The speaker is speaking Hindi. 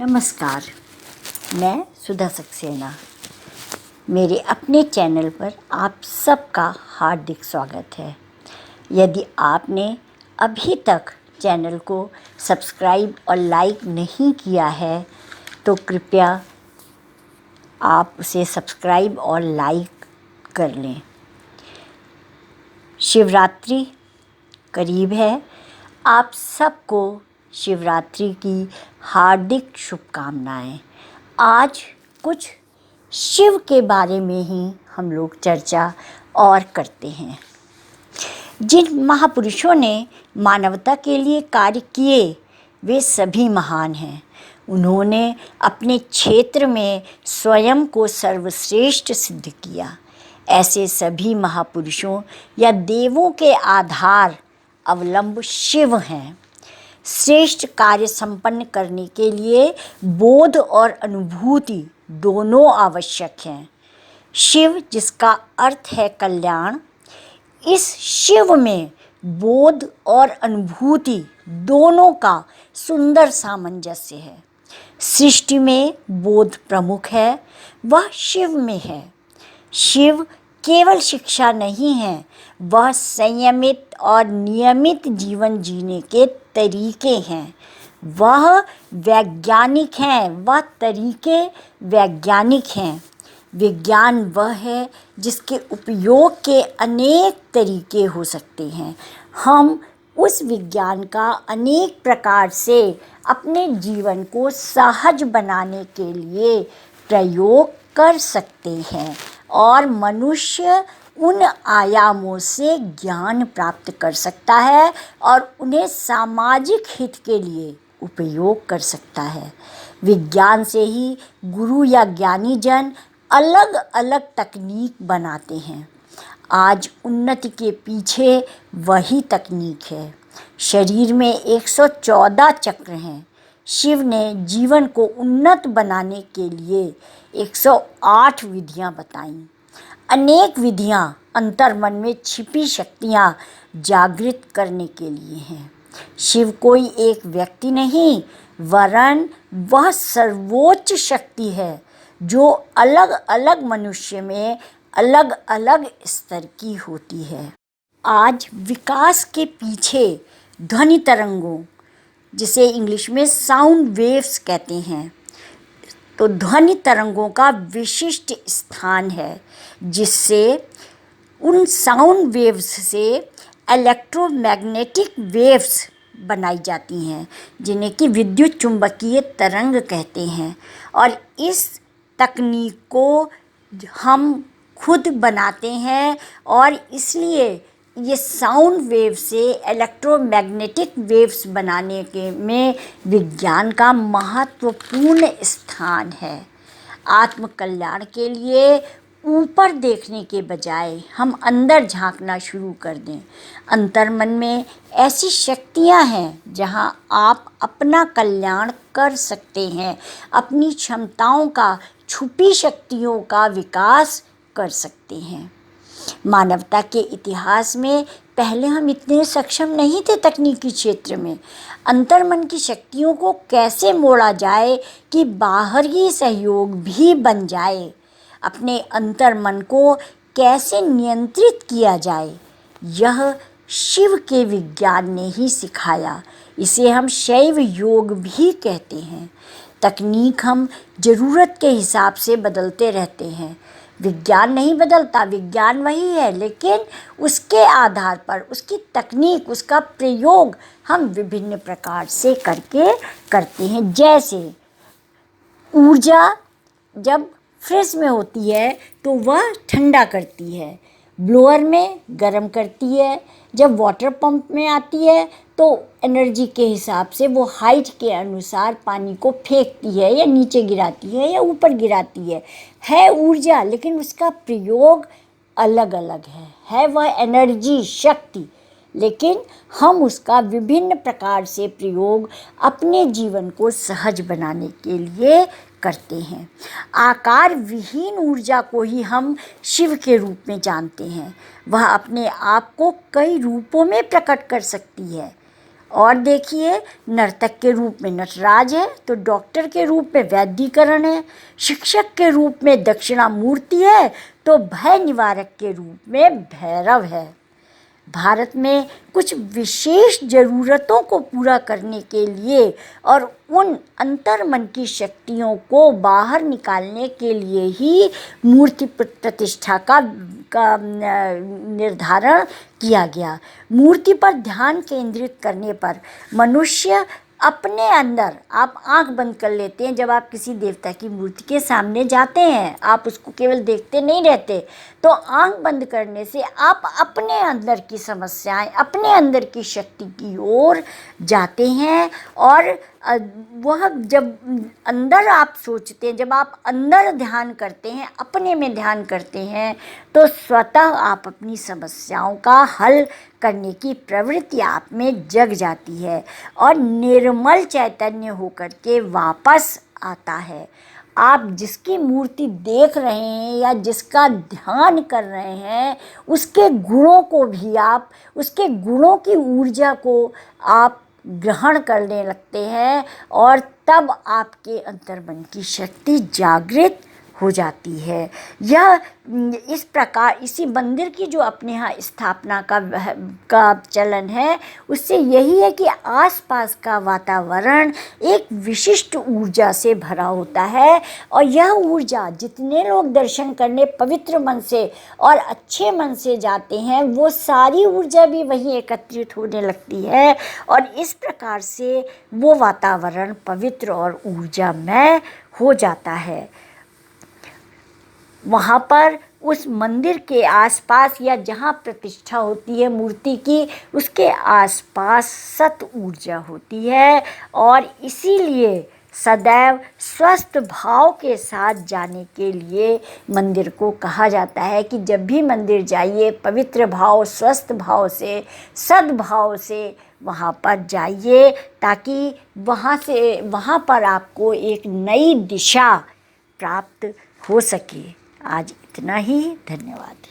नमस्कार, मैं सुधा सक्सेना। मेरे अपने चैनल पर आप सबका हार्दिक स्वागत है। यदि आपने अभी तक चैनल को सब्सक्राइब और लाइक नहीं किया है तो कृपया आप उसे सब्सक्राइब और लाइक कर लें। शिवरात्रि करीब है। आप सबको शिवरात्रि की हार्दिक शुभकामनाएं। आज कुछ शिव के बारे में ही हम लोग चर्चा और करते हैं। जिन महापुरुषों ने मानवता के लिए कार्य किए वे सभी महान हैं। उन्होंने अपने क्षेत्र में स्वयं को सर्वश्रेष्ठ सिद्ध किया। ऐसे सभी महापुरुषों या देवों के आधार अवलंब शिव हैं। श्रेष्ठ कार्य संपन्न करने के लिए बोध और अनुभूति दोनों आवश्यक हैं। शिव जिसका अर्थ है कल्याण, इस शिव में बोध और अनुभूति दोनों का सुंदर सामंजस्य है। सृष्टि में बोध प्रमुख है, वह शिव में है। शिव केवल शिक्षा नहीं है, वह संयमित और नियमित जीवन जीने के तरीके हैं। वह वैज्ञानिक हैं, वह तरीके वैज्ञानिक हैं। विज्ञान वह है जिसके उपयोग के अनेक तरीके हो सकते हैं। हम उस विज्ञान का अनेक प्रकार से अपने जीवन को सहज बनाने के लिए प्रयोग कर सकते हैं और मनुष्य उन आयामों से ज्ञान प्राप्त कर सकता है और उन्हें सामाजिक हित के लिए उपयोग कर सकता है। विज्ञान से ही गुरु या ज्ञानी जन अलग अलग तकनीक बनाते हैं। आज उन्नति के पीछे वही तकनीक है। शरीर में 114 चक्र हैं। शिव ने जीवन को उन्नत बनाने के लिए 108 विधियां बताईं। अनेक विधियां अंतर्मन में छिपी शक्तियां जागृत करने के लिए हैं। शिव कोई एक व्यक्ति नहीं, वरन वह सर्वोच्च शक्ति है जो अलग अलग मनुष्य में अलग अलग स्तर की होती है। आज विकास के पीछे ध्वनि तरंगों, जिसे इंग्लिश में साउंड वेव्स कहते हैं, तो ध्वनि तरंगों का विशिष्ट स्थान है, जिससे उन साउंड वेव्स से इलेक्ट्रोमैग्नेटिक वेव्स बनाई जाती हैं, जिन्हें कि विद्युत चुंबकीय तरंग कहते हैं। और इस तकनीक को हम खुद बनाते हैं और इसलिए ये साउंड वेव से इलेक्ट्रोमैग्नेटिक वेव्स बनाने के में विज्ञान का महत्वपूर्ण स्थान है। आत्म कल्याण के लिए ऊपर देखने के बजाय हम अंदर झांकना शुरू कर दें। अंतर्मन में ऐसी शक्तियां हैं जहां आप अपना कल्याण कर सकते हैं, अपनी क्षमताओं का, छुपी शक्तियों का विकास कर सकते हैं। मानवता के इतिहास में पहले हम इतने सक्षम नहीं थे तकनीकी क्षेत्र में। अंतर्मन की शक्तियों को कैसे मोड़ा जाए कि बाहरी सहयोग भी बन जाए, अपने अंतर्मन को कैसे नियंत्रित किया जाए, यह शिव के विज्ञान ने ही सिखाया। इसे हम शैव योग भी कहते हैं। तकनीक हम ज़रूरत के हिसाब से बदलते रहते हैं। विज्ञान नहीं बदलता, विज्ञान वही है, लेकिन उसके आधार पर उसकी तकनीक, उसका प्रयोग हम विभिन्न प्रकार से करते हैं। जैसे ऊर्जा जब फ्रिज में होती है तो वह ठंडा करती है, ब्लोअर में गर्म करती है, जब वाटर पंप में आती है तो एनर्जी के हिसाब से वो हाइट के अनुसार पानी को फेंकती है या नीचे गिराती है या ऊपर गिराती है ऊर्जा, लेकिन उसका प्रयोग अलग अलग है वह एनर्जी, शक्ति, लेकिन हम उसका विभिन्न प्रकार से प्रयोग अपने जीवन को सहज बनाने के लिए करते हैं। आकार विहीन ऊर्जा को ही हम शिव के रूप में जानते हैं। वह अपने आप को कई रूपों में प्रकट कर सकती है और देखिए, नर्तक के रूप में नटराज है, तो डॉक्टर के रूप में वैद्यीकरण है, शिक्षक के रूप में दक्षिणामूर्ति है, तो भय निवारक के रूप में भैरव है। भारत में कुछ विशेष ज़रूरतों को पूरा करने के लिए और उन अंतर्मन की शक्तियों को बाहर निकालने के लिए ही मूर्ति प्रतिष्ठा का निर्धारण किया गया। मूर्ति पर ध्यान केंद्रित करने पर मनुष्य अपने अंदर, आप आंख बंद कर लेते हैं जब आप किसी देवता की मूर्ति के सामने जाते हैं, आप उसको केवल देखते नहीं रहते, तो आंख बंद करने से आप अपने अंदर की समस्याएं, अपने अंदर की शक्ति की ओर जाते हैं। और वह जब अंदर आप सोचते हैं, जब आप अंदर ध्यान करते हैं, अपने में ध्यान करते हैं, तो स्वतः आप अपनी समस्याओं का हल करने की प्रवृत्ति आप में जग जाती है और निर्मल चैतन्य होकर के वापस आता है। आप जिसकी मूर्ति देख रहे हैं या जिसका ध्यान कर रहे हैं, उसके गुणों को भी आप, उसके गुणों की ऊर्जा को आप ग्रहण करने लगते हैं और तब आपके अंतर्मन की शक्ति जागृत हो जाती है। यह इस प्रकार, इसी मंदिर की जो अपने यहाँ स्थापना का चलन है, उससे यही है कि आसपास का वातावरण एक विशिष्ट ऊर्जा से भरा होता है और यह ऊर्जा जितने लोग दर्शन करने पवित्र मन से और अच्छे मन से जाते हैं, वो सारी ऊर्जा भी वहीं एकत्रित होने लगती है और इस प्रकार से वो वातावरण पवित्र और ऊर्जामय हो जाता है। वहाँ पर उस मंदिर के आसपास या जहाँ प्रतिष्ठा होती है मूर्ति की, उसके आसपास सत ऊर्जा होती है और इसीलिए सदैव स्वस्थ भाव के साथ जाने के लिए मंदिर को कहा जाता है कि जब भी मंदिर जाइए, पवित्र भाव, स्वस्थ भाव से, सद्भाव से वहाँ पर जाइए, ताकि वहाँ पर आपको एक नई दिशा प्राप्त हो सके। आज इतना ही, धन्यवाद।